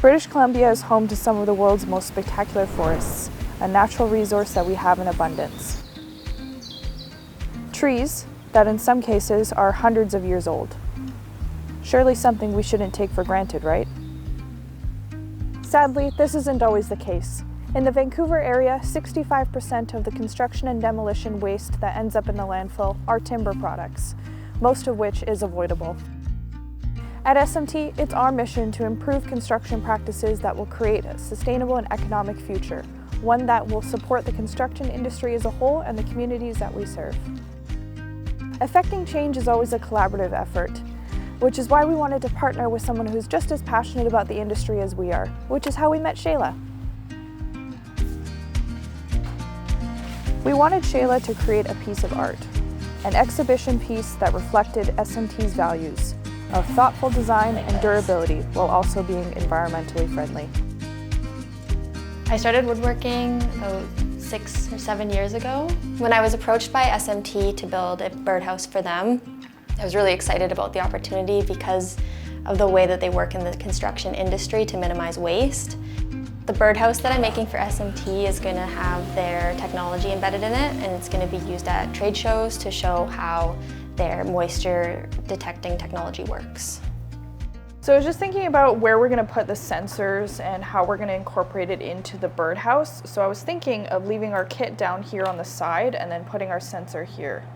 British Columbia is home to some of the world's most spectacular forests, a natural resource that we have in abundance. Trees that in some cases are hundreds of years old. Surely something we shouldn't take for granted, right? Sadly, this isn't always the case. In the Vancouver area, 65% of the construction and demolition waste that ends up in the landfill are timber products, most of which is avoidable. At SMT, it's our mission to improve construction practices that will create a sustainable and economic future, one that will support the construction industry as a whole and the communities that we serve. Effecting change is always a collaborative effort, which is why we wanted to partner with someone who's just as passionate about the industry as we are, which is how we met Shayla. We wanted Shayla to create a piece of art, an exhibition piece that reflected SMT's values of thoughtful design and durability while also being environmentally friendly. I started woodworking about 6 or 7 years ago. When I was approached by SMT to build a birdhouse for them, I was really excited about the opportunity because of the way that they work in the construction industry to minimize waste. The birdhouse that I'm making for SMT is going to have their technology embedded in it, and it's going to be used at trade shows to show how their moisture detecting technology works. So I was just thinking about where we're going to put the sensors and how we're going to incorporate it into the birdhouse. So I was thinking of leaving our kit down here on the side and then putting our sensor here.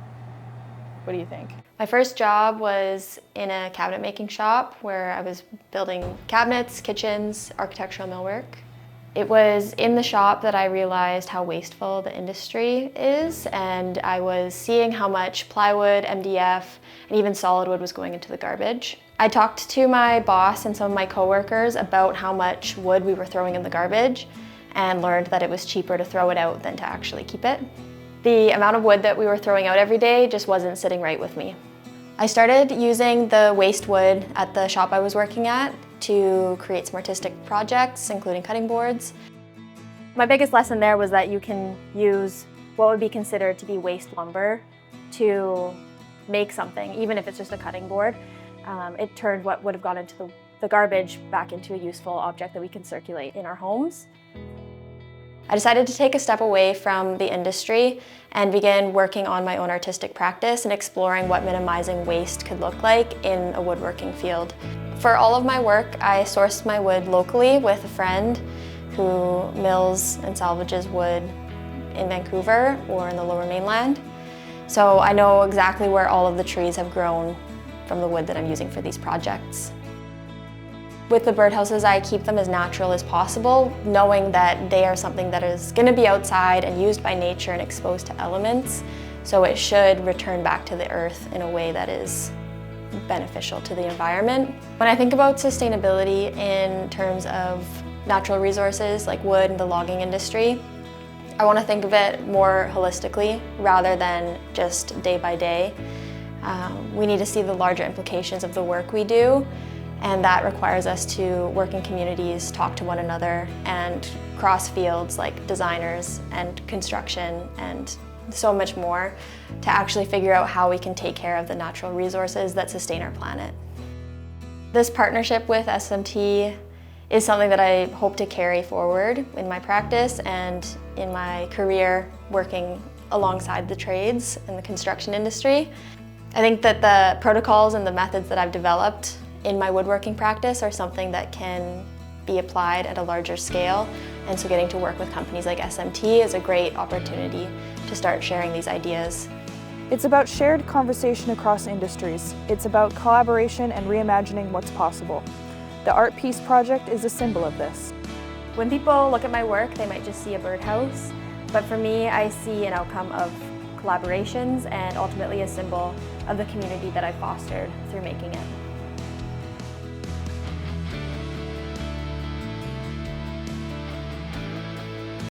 What do you think? My first job was in a cabinet making shop where I was building cabinets, kitchens, architectural millwork. It was in the shop that I realized how wasteful the industry is, and I was seeing how much plywood, MDF, and even solid wood was going into the garbage. I talked to my boss and some of my coworkers about how much wood we were throwing in the garbage and learned that it was cheaper to throw it out than to actually keep it. The amount of wood that we were throwing out every day just wasn't sitting right with me. I started using the waste wood at the shop I was working at to create some artistic projects, including cutting boards. My biggest lesson there was that you can use what would be considered to be waste lumber to make something, even if it's just a cutting board. It turned what would have gone into the garbage back into a useful object that we can circulate in our homes. I decided to take a step away from the industry and begin working on my own artistic practice and exploring what minimizing waste could look like in a woodworking field. For all of my work, I sourced my wood locally with a friend who mills and salvages wood in Vancouver or in the Lower Mainland. So I know exactly where all of the trees have grown from the wood that I'm using for these projects. With the birdhouses, I keep them as natural as possible, knowing that they are something that is going to be outside and used by nature and exposed to elements, so it should return back to the earth in a way that is beneficial to the environment. When I think about sustainability in terms of natural resources like wood and the logging industry, I want to think of it more holistically rather than just day by day. We need to see the larger implications of the work we do, and that requires us to work in communities, talk to one another, and cross fields like designers and construction and so much more to actually figure out how we can take care of the natural resources that sustain our planet. This partnership with SMT is something that I hope to carry forward in my practice and in my career working alongside the trades in the construction industry. I think that the protocols and the methods that I've developed in my woodworking practice are something that can be applied at a larger scale, and so getting to work with companies like SMT is a great opportunity to start sharing these ideas. It's about shared conversation across industries. It's about collaboration and reimagining what's possible. The Art Piece project is a symbol of this. When people look at my work, they might just see a birdhouse, but for me, I see an outcome of collaborations and ultimately a symbol of the community that I fostered through making it.